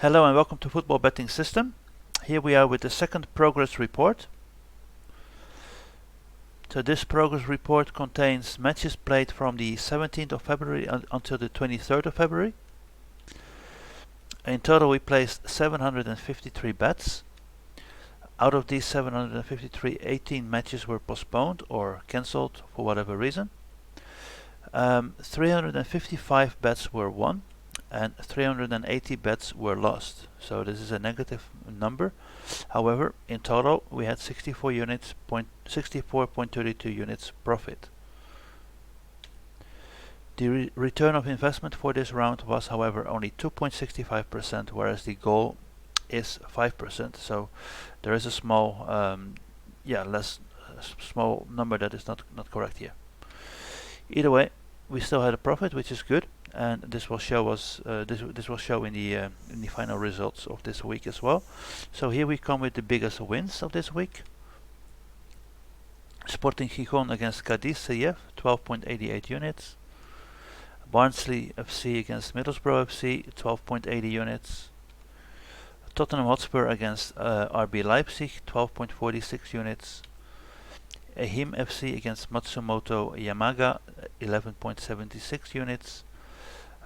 Hello and welcome to Football Betting System. Here we are with the second progress report. So this progress report contains matches played from the 17th of February until the 23rd of February. In total we placed 753 bets. Out of these 753, 18 matches were postponed or cancelled for whatever reason. 355 bets were won and 380 bets were lost. So this is a negative number. However, in total we had 64.32 units profit. The return of investment for this round was, however, only 2.65%, whereas the goal is 5%. So there is a small, small number that is not correct here. Either way, we still had a profit, which is good, and this will show us. This will show in the final results of this week as well. So here we come with the biggest wins of this week. Sporting Gijón against Cadiz CF, 12.88 units. Barnsley FC against Middlesbrough FC, 12.80 units. Tottenham Hotspur against RB Leipzig, 12.46 units. Ehim FC against Matsumoto Yamaga, 11.76 units.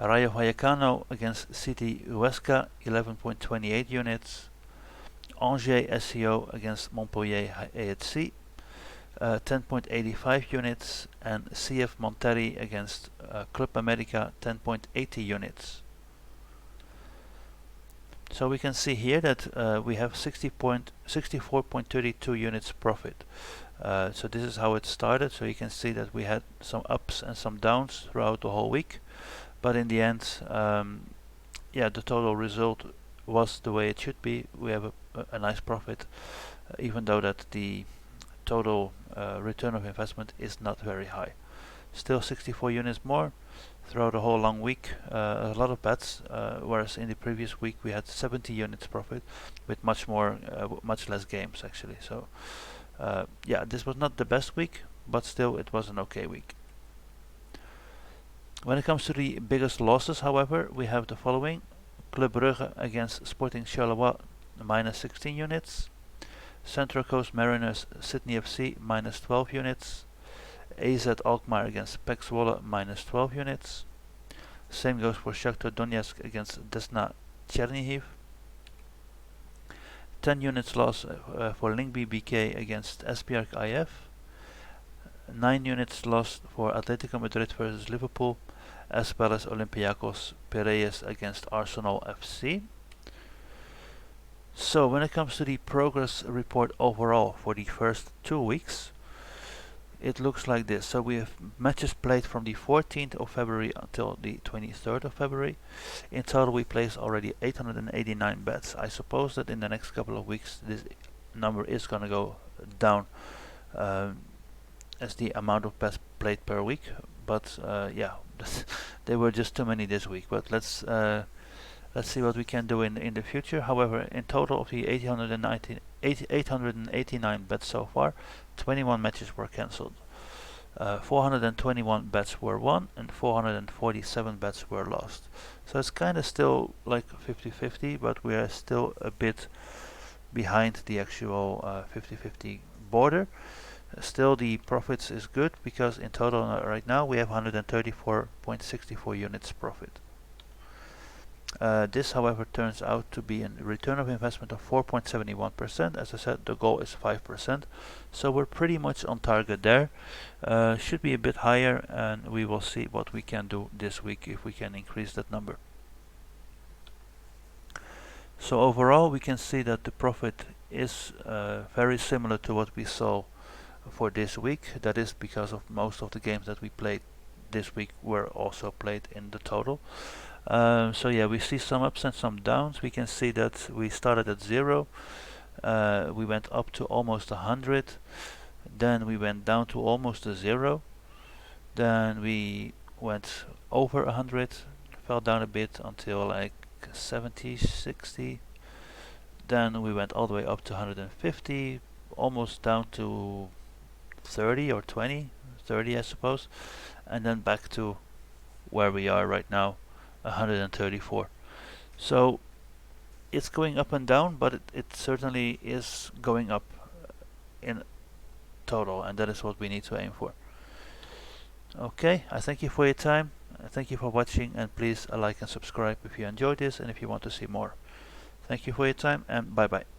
Rayo Vallecano against City Huesca, 11.28 units. Angers SCO against Montpellier AHC, 10.85 units. And CF Monterrey against Club America, 10.80 units. So we can see here that we have 64.32 units profit. So this is how it started. So you can see that we had some ups and some downs throughout the whole week, but in the end, the total result was the way it should be. We have a nice profit, even though that the total return of investment is not very high. Still 64 units more throughout the whole long week. A lot of bets, whereas in the previous week we had 70 units profit with much less games actually. So this was not the best week, but still it was an okay week. When it comes to the biggest losses, however, we have the following: Club Brugge against Sporting Charleroi, minus 16 units. Central Coast Mariners Sydney FC, minus 12 units. AZ Alkmaar against PEC Zwolle, minus 12 units. Same goes for Shakhtar Donetsk against Desna Chernihiv. 10 units loss for Lyngby BK against Esbjerg IF. 9 units lost for Atletico Madrid versus Liverpool, as well as Olympiacos Piraeus against Arsenal FC. So when it comes to the progress report overall for the first 2 weeks, it looks like this. So we have matches played from the 14th of February until the 23rd of February. In total we placed already 889 bets. I suppose that in the next couple of weeks this number is going to go down as the amount of bets played per week. But there were just too many this week. But let's see what we can do in the future. However, in total of the 889 bets so far, 21 matches were cancelled. 421 bets were won and 447 bets were lost. So it's kind of still like 50-50, but we are still a bit behind the actual 50-50 border. Still the profits is good, because in total right now we have 134.64 units profit. This, however, turns out to be a return of investment of 4.71%. As I said, the goal is 5%, so we're pretty much on target there. Should be a bit higher, and we will see what we can do this week if we can increase that number. So overall, we can see that the profit is very similar to what we saw for this week. That is because of most of the games that we played this week were also played in the total. So yeah, we see some ups and some downs. We can see that we started at 0, we went up to almost 100, then we went down to almost a 0, then we went over 100, fell down a bit until like 70, 60, then we went all the way up to 150, almost down to 30 or 20, 30 I suppose, and then back to where we are right now, 134. So it's going up and down, but it certainly is going up in total, and that is what we need to aim for. Okay, I thank you for your time. Thank you for watching, and please like and subscribe if you enjoyed this and if you want to see more. Thank you for your time, and bye bye.